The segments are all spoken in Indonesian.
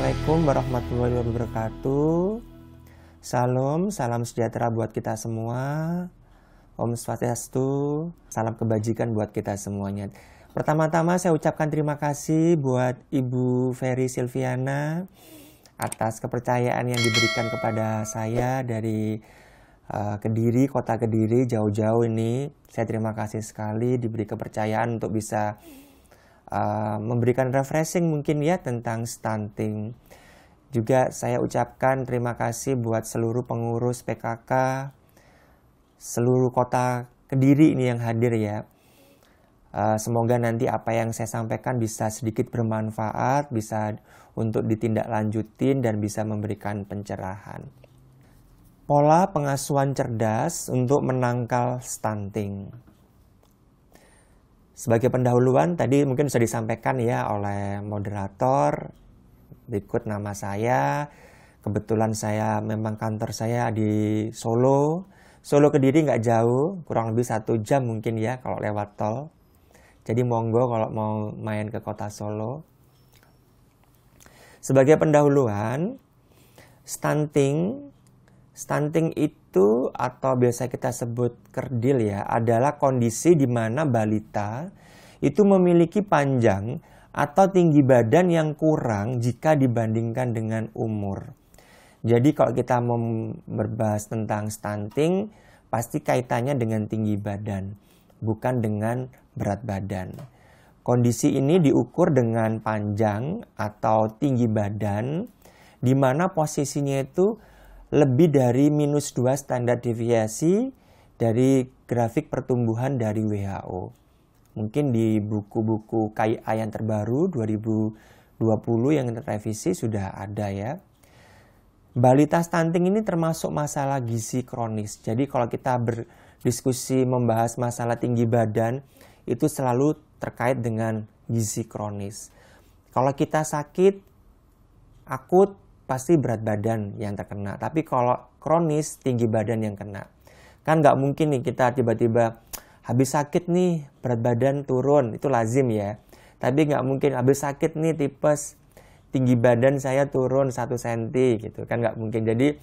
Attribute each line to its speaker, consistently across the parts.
Speaker 1: Assalamualaikum warahmatullahi wabarakatuh. Salam sejahtera buat kita semua. Om Swastiastu, salam kebajikan buat kita semuanya. Pertama-tama saya ucapkan terima kasih buat Ibu Ferry Silviana atas kepercayaan yang diberikan kepada saya dari Kediri, kota Kediri, jauh-jauh ini. Saya terima kasih sekali diberi kepercayaan untuk bisa memberikan refreshing mungkin ya tentang stunting. Juga saya ucapkan terima kasih buat seluruh pengurus PKK, seluruh kota Kediri ini yang hadir ya. Semoga nanti apa yang saya sampaikan bisa sedikit bermanfaat, bisa untuk ditindaklanjutin dan bisa memberikan pencerahan. Pola pengasuhan cerdas untuk menangkal stunting. Sebagai pendahuluan tadi mungkin sudah disampaikan ya oleh moderator. Berikut nama saya. Kebetulan saya memang kantor saya di Solo. Solo Kediri nggak jauh, kurang lebih 1 jam mungkin ya kalau lewat tol. Jadi monggo kalau mau main ke kota Solo. Sebagai pendahuluan, stunting itu atau biasa kita sebut kerdil ya, adalah kondisi di mana balita itu memiliki panjang atau tinggi badan yang kurang jika dibandingkan dengan umur. Jadi kalau kita mau berbahas tentang stunting, pasti kaitannya dengan tinggi badan, bukan dengan berat badan. Kondisi ini diukur dengan panjang atau tinggi badan, di mana posisinya itu lebih dari -2 standar deviasi dari grafik pertumbuhan dari WHO. Mungkin di buku-buku KIA yang terbaru 2020 yang revisi sudah ada ya. Balita stunting ini termasuk masalah gizi kronis. Jadi kalau kita berdiskusi membahas masalah tinggi badan, itu selalu terkait dengan gizi kronis. Kalau kita sakit akut, pasti berat badan yang terkena. Tapi kalau kronis, tinggi badan yang kena. Kan nggak mungkin nih kita tiba-tiba habis sakit nih, berat badan turun. Itu lazim ya. Tapi nggak mungkin habis sakit nih tipes, tinggi badan saya turun 1 cm gitu. Kan nggak mungkin. Jadi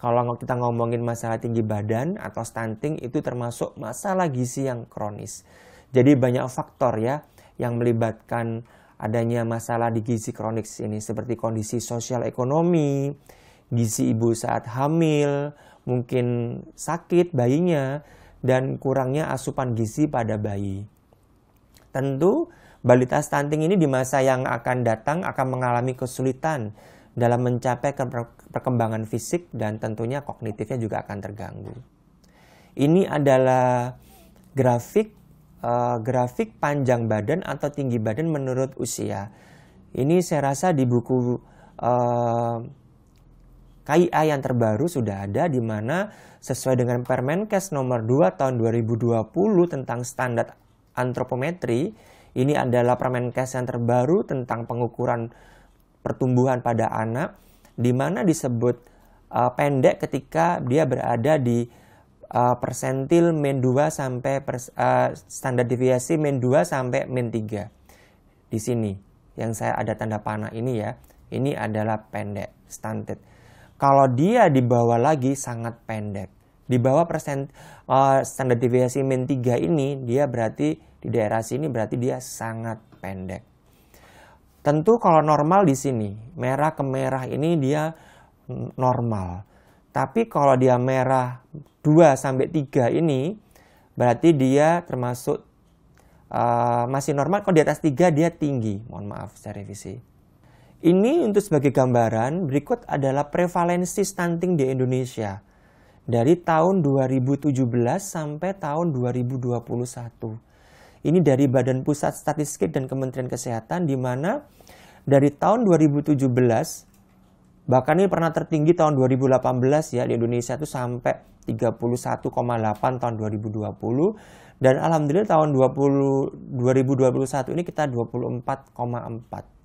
Speaker 1: kalau kita ngomongin masalah tinggi badan atau stunting, itu termasuk masalah gizi yang kronis. Jadi banyak faktor ya yang melibatkan adanya masalah di gizi kronis ini, seperti kondisi sosial ekonomi, gizi ibu saat hamil, mungkin sakit bayinya, dan kurangnya asupan gizi pada bayi. Tentu balita stunting ini di masa yang akan datang akan mengalami kesulitan dalam mencapai perkembangan fisik dan tentunya kognitifnya juga akan terganggu. Ini adalah grafik panjang badan atau tinggi badan menurut usia. Ini saya rasa di buku KIA yang terbaru sudah ada, di mana sesuai dengan Permenkes nomor 2 tahun 2020 tentang standar antropometri, ini adalah Permenkes yang terbaru tentang pengukuran pertumbuhan pada anak, di mana disebut pendek ketika dia berada di persentil -2 sampai standar deviasi -2 sampai -3. Di sini yang saya ada tanda panah ini ya, ini adalah pendek, stunted. Kalau dia di bawah lagi sangat pendek. Di bawah standar deviasi -3 ini, dia berarti di daerah sini berarti dia sangat pendek. Tentu kalau normal di sini, merah ke merah ini dia normal. Tapi kalau dia merah 2-3 ini, berarti dia termasuk masih normal. Kalau di atas 3 dia tinggi. Mohon maaf, saya revisi. Ini untuk sebagai gambaran, berikut adalah prevalensi stunting di Indonesia. Dari tahun 2017 sampai tahun 2021. Ini dari Badan Pusat Statistik dan Kementerian Kesehatan, di mana dari tahun 2017, bahkan ini pernah tertinggi tahun 2018 ya di Indonesia itu sampai 31,8 tahun 2020. Dan alhamdulillah tahun 2021 ini kita 24,4.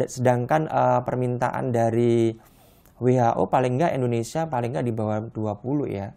Speaker 1: Sedangkan permintaan dari WHO paling nggak Indonesia paling nggak di bawah 20 ya.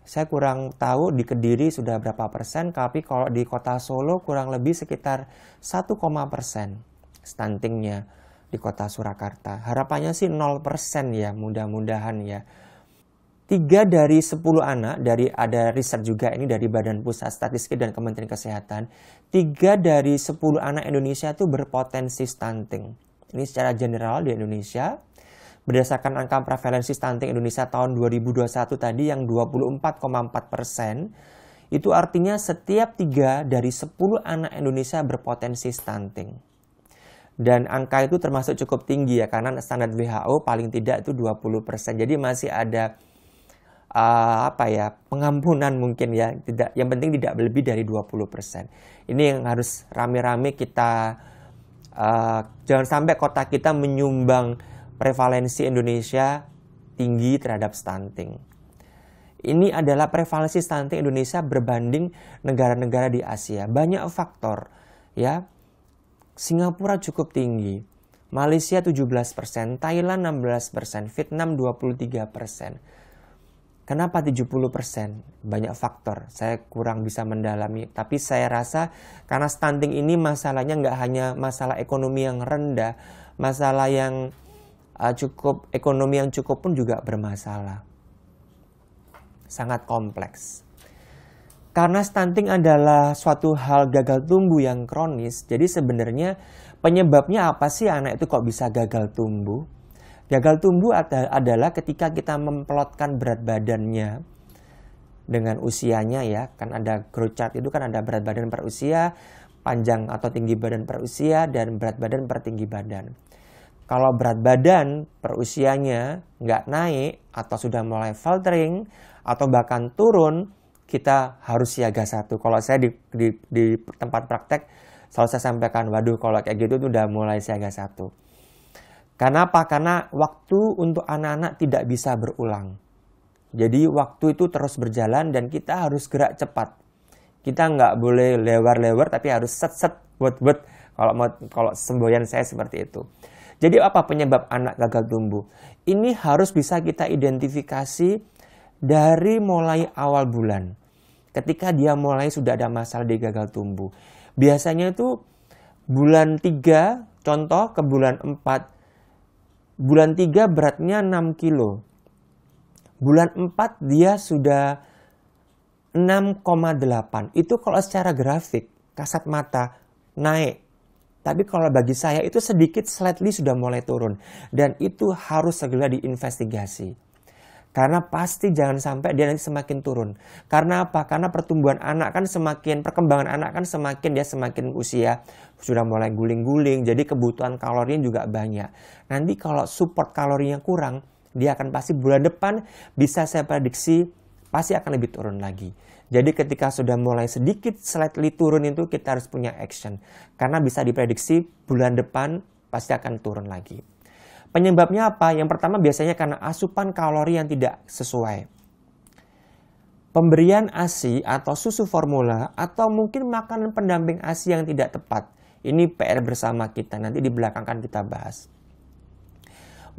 Speaker 1: Saya kurang tahu di Kediri sudah berapa persen, tapi kalau di kota Solo kurang lebih sekitar 1, persen stuntingnya. di kota Surakarta. Harapannya sih 0% ya, mudah-mudahan ya. 3 dari 10 anak, ada riset juga ini dari Badan Pusat Statistik dan Kementerian Kesehatan, 3 dari 10 anak Indonesia itu berpotensi stunting. Ini secara general di Indonesia. Berdasarkan angka prevalensi stunting Indonesia tahun 2021 tadi yang 24,4%, itu artinya setiap 3 dari 10 anak Indonesia berpotensi stunting. Dan angka itu termasuk cukup tinggi ya, karena standar WHO paling tidak itu 20%. Jadi masih ada pengampunan mungkin ya, yang penting tidak lebih dari 20%. Ini yang harus rame-rame kita, jangan sampai kota kita menyumbang prevalensi Indonesia tinggi terhadap stunting. Ini adalah prevalensi stunting Indonesia berbanding negara-negara di Asia. Banyak faktor ya. Singapura cukup tinggi, Malaysia 17%, Thailand 16%, Vietnam 23%. Kenapa 70%? Banyak faktor, saya kurang bisa mendalami. Tapi saya rasa karena stunting ini masalahnya nggak hanya masalah ekonomi yang rendah, masalah yang ekonomi yang cukup pun juga bermasalah. Sangat kompleks. Karena stunting adalah suatu hal gagal tumbuh yang kronis, jadi sebenarnya penyebabnya apa sih anak itu kok bisa gagal tumbuh? Gagal tumbuh adalah ketika kita memplotkan berat badannya dengan usianya ya. Kan ada growth chart itu kan ada berat badan per usia, panjang atau tinggi badan per usia, dan berat badan per tinggi badan. Kalau berat badan per usianya nggak naik atau sudah mulai faltering atau bahkan turun, kita harus siaga 1. Kalau saya di tempat praktek selalu saya sampaikan, waduh kalau kayak gitu tuh udah mulai siaga 1. Karena apa? Karena waktu untuk anak-anak tidak bisa berulang. Jadi waktu itu terus berjalan dan kita harus gerak cepat. Kita nggak boleh lewar-lewar tapi harus set-set, buat-buat. Kalau semboyan saya seperti itu. Jadi apa penyebab anak gagal tumbuh? Ini harus bisa kita identifikasi dari mulai awal bulan. Ketika dia mulai sudah ada masalah di gagal tumbuh. Biasanya itu bulan 3, contoh ke bulan 4, bulan 3 beratnya 6 kilo. Bulan 4 dia sudah 6,8. Itu kalau secara grafik, kasat mata, naik. Tapi kalau bagi saya itu sedikit slightly sudah mulai turun. Dan itu harus segera diinvestigasi. Karena pasti jangan sampai dia nanti semakin turun. Karena apa? Karena pertumbuhan anak kan perkembangan anak kan semakin usia sudah mulai guling-guling. Jadi kebutuhan kalorinya juga banyak. Nanti kalau support kalorinya kurang, dia akan pasti bulan depan bisa saya prediksi pasti akan lebih turun lagi. Jadi ketika sudah mulai sedikit slightly turun itu kita harus punya action. Karena bisa diprediksi bulan depan pasti akan turun lagi. Penyebabnya apa? Yang pertama biasanya karena asupan kalori yang tidak sesuai. Pemberian ASI atau susu formula atau mungkin makanan pendamping ASI yang tidak tepat. Ini PR bersama kita, nanti di belakang akan kita bahas.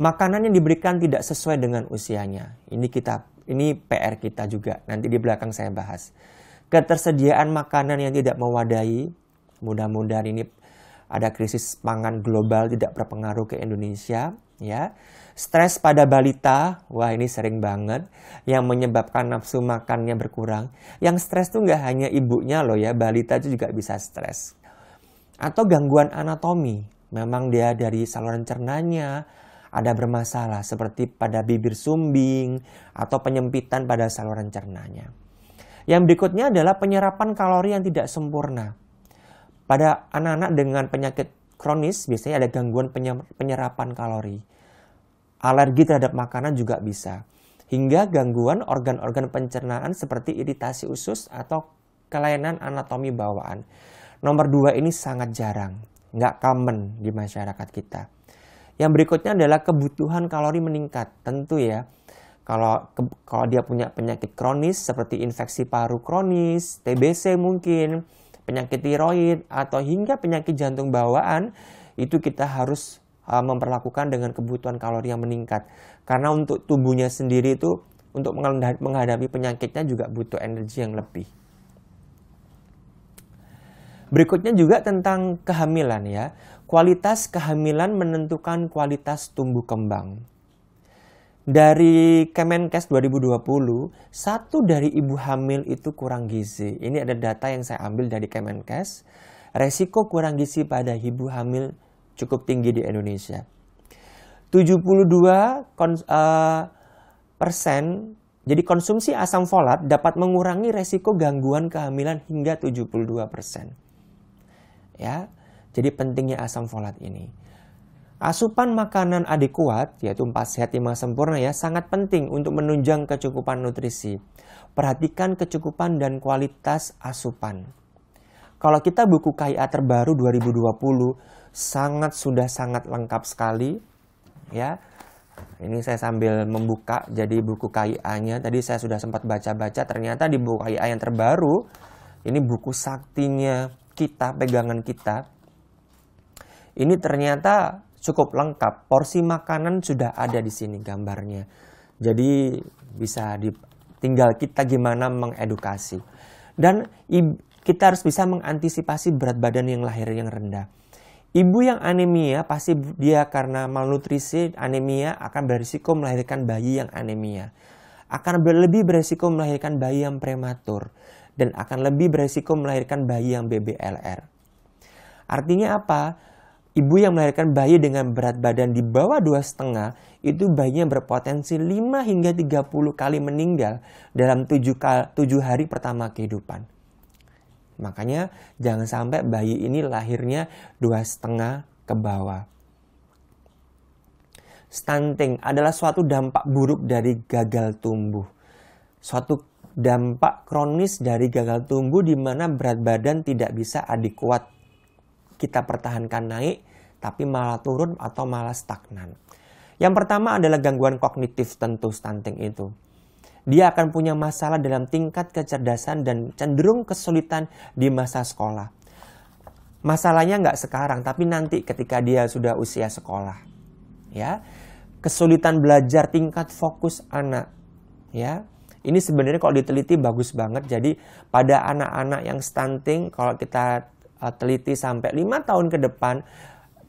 Speaker 1: Makanan yang diberikan tidak sesuai dengan usianya. Ini PR kita juga, nanti di belakang saya bahas. Ketersediaan makanan yang tidak mewadahi, mudah-mudahan ini ada krisis pangan global tidak berpengaruh ke Indonesia, ya. Stres pada balita, wah ini sering banget, yang menyebabkan nafsu makannya berkurang. Yang stres tuh nggak hanya ibunya loh ya, balita itu juga bisa stres. Atau gangguan anatomi, memang dia dari saluran cernanya ada bermasalah seperti pada bibir sumbing atau penyempitan pada saluran cernanya. Yang berikutnya adalah penyerapan kalori yang tidak sempurna. Pada anak-anak dengan penyakit kronis biasanya ada gangguan penyerapan kalori. Alergi terhadap makanan juga bisa. Hingga gangguan organ-organ pencernaan seperti iritasi usus atau kelainan anatomi bawaan. Nomor 2 ini sangat jarang, nggak common di masyarakat kita. Yang berikutnya adalah kebutuhan kalori meningkat. Tentu ya, kalau dia punya penyakit kronis seperti infeksi paru kronis, TBC mungkin, penyakit tiroid, atau hingga penyakit jantung bawaan, itu kita harus memperlakukan dengan kebutuhan kalori yang meningkat. Karena untuk tubuhnya sendiri itu, untuk menghadapi penyakitnya juga butuh energi yang lebih. Berikutnya juga tentang kehamilan ya. Kualitas kehamilan menentukan kualitas tumbuh kembang. Dari Kemenkes 2020, 1 dari ibu hamil itu kurang gizi. Ini ada data yang saya ambil dari Kemenkes. Resiko kurang gizi pada ibu hamil cukup tinggi di Indonesia. 72%, jadi konsumsi asam folat dapat mengurangi resiko gangguan kehamilan hingga 72%. Ya, jadi pentingnya asam folat ini. Asupan makanan adekuat, yaitu 4 sehat 5 sempurna ya, sangat penting untuk menunjang kecukupan nutrisi. Perhatikan kecukupan dan kualitas asupan. Kalau kita buku KIA terbaru 2020, sudah sangat lengkap sekali. Ya, ini saya sambil membuka, jadi buku KIA-nya. Tadi saya sudah sempat baca-baca, ternyata di buku KIA yang terbaru, ini buku saktinya kita, pegangan kita. Ini ternyata cukup lengkap, porsi makanan sudah ada di sini gambarnya. Jadi bisa tinggal kita gimana mengedukasi. Dan kita harus bisa mengantisipasi berat badan yang lahir yang rendah. Ibu yang anemia pasti dia karena malnutrisi, anemia akan berisiko melahirkan bayi yang anemia. Akan lebih berisiko melahirkan bayi yang prematur. Dan akan lebih berisiko melahirkan bayi yang BBLR. Artinya apa? Ibu yang melahirkan bayi dengan berat badan di bawah 2,5 itu bayinya berpotensi 5 hingga 30 kali meninggal dalam 7 hari pertama kehidupan. Makanya jangan sampai bayi ini lahirnya 2,5 ke bawah. Stunting adalah suatu dampak buruk dari gagal tumbuh. Suatu dampak kronis dari gagal tumbuh di mana berat badan tidak bisa adekuat kita pertahankan naik, tapi malah turun atau malah stagnan. Yang pertama adalah gangguan kognitif tentu stunting itu. Dia akan punya masalah dalam tingkat kecerdasan dan cenderung kesulitan di masa sekolah. Masalahnya nggak sekarang, tapi nanti ketika dia sudah usia sekolah. Ya, kesulitan belajar, tingkat fokus anak. Ya, ini sebenarnya kalau diteliti bagus banget. Jadi pada anak-anak yang stunting, kalau kita teliti sampai 5 tahun ke depan,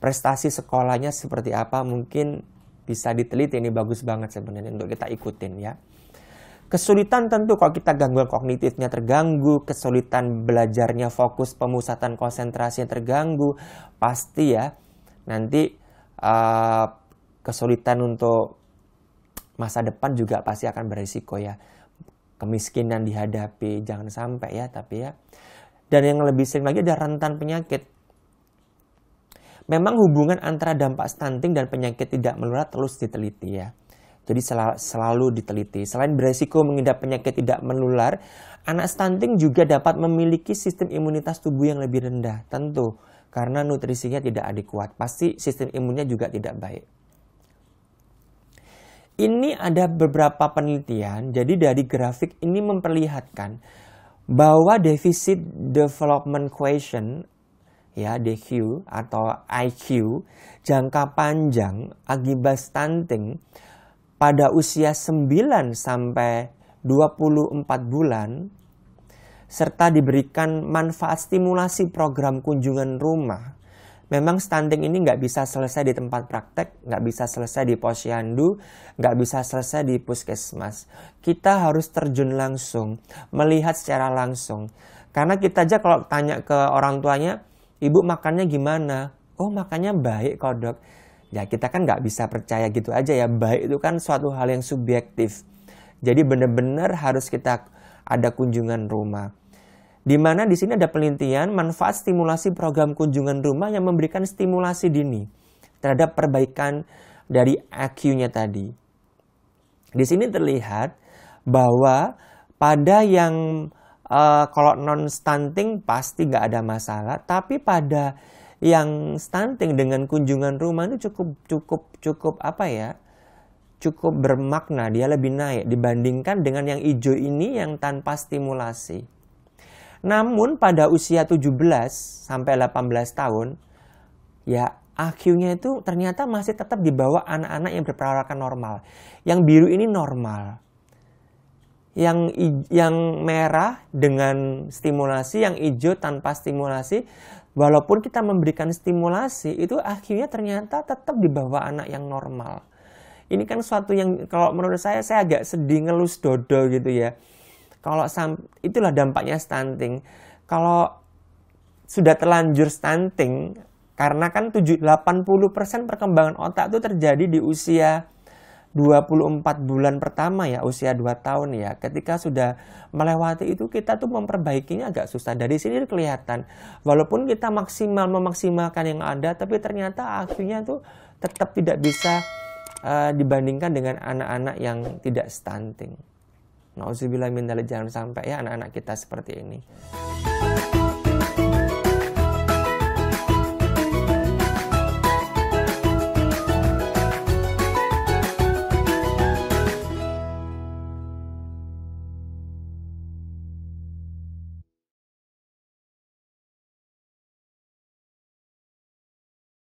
Speaker 1: prestasi sekolahnya seperti apa mungkin bisa diteliti. Ini bagus banget sebenarnya untuk kita ikutin ya. Kesulitan tentu kalau kita gangguan kognitifnya terganggu, kesulitan belajarnya, fokus, pemusatan konsentrasinya terganggu, pasti ya nanti kesulitan untuk masa depan juga pasti akan berisiko ya. Kemiskinan dihadapi, jangan sampai ya, tapi ya. Dan yang lebih sering lagi ada rentan penyakit. Memang hubungan antara dampak stunting dan penyakit tidak menular terus diteliti ya. Jadi selalu diteliti. Selain beresiko mengidap penyakit tidak menular, anak stunting juga dapat memiliki sistem imunitas tubuh yang lebih rendah. Tentu, karena nutrisinya tidak adekuat. Pasti sistem imunnya juga tidak baik. Ini ada beberapa penelitian. Jadi dari grafik ini memperlihatkan bahwa deficit development quotient ya DQ atau IQ jangka panjang akibat stunting pada usia 9 sampai 24 bulan serta diberikan manfaat stimulasi program kunjungan rumah. Memang stunting ini nggak bisa selesai di tempat praktek, nggak bisa selesai di posyandu, nggak bisa selesai di puskesmas. Kita harus terjun langsung, melihat secara langsung. Karena kita aja kalau tanya ke orang tuanya, ibu makannya gimana? Oh makannya baik kok dok. Ya kita kan nggak bisa percaya gitu aja ya, baik itu kan suatu hal yang subjektif. Jadi benar-benar harus kita ada kunjungan rumah. Di mana di sini ada penelitian manfaat stimulasi program kunjungan rumah yang memberikan stimulasi dini terhadap perbaikan dari IQ-nya tadi. Di sini terlihat bahwa pada yang kalau non-stunting pasti nggak ada masalah, tapi pada yang stunting dengan kunjungan rumah itu cukup apa ya? Cukup bermakna, dia lebih naik dibandingkan dengan yang hijau ini yang tanpa stimulasi. Namun pada usia 17 sampai 18 tahun, ya IQ-nya itu ternyata masih tetap di bawah anak-anak yang berperawakan normal. Yang biru ini normal. yang merah dengan stimulasi, yang hijau tanpa stimulasi. Walaupun kita memberikan stimulasi, itu akhirnya ternyata tetap di bawah anak yang normal. Ini kan suatu yang kalau menurut saya agak sedih, ngelus dodo gitu ya. Kalau itulah dampaknya stunting. Kalau sudah terlanjur stunting, karena kan 80% perkembangan otak itu terjadi di usia 24 bulan pertama ya, usia 2 tahun ya. Ketika sudah melewati itu, kita tuh memperbaikinya agak susah. Dari sini kelihatan, walaupun kita memaksimalkan yang ada, tapi ternyata akhirnya tuh tetap tidak bisa dibandingkan dengan anak-anak yang tidak stunting. Nauzubillah min dzalik, jangan sampai ya anak-anak kita seperti ini.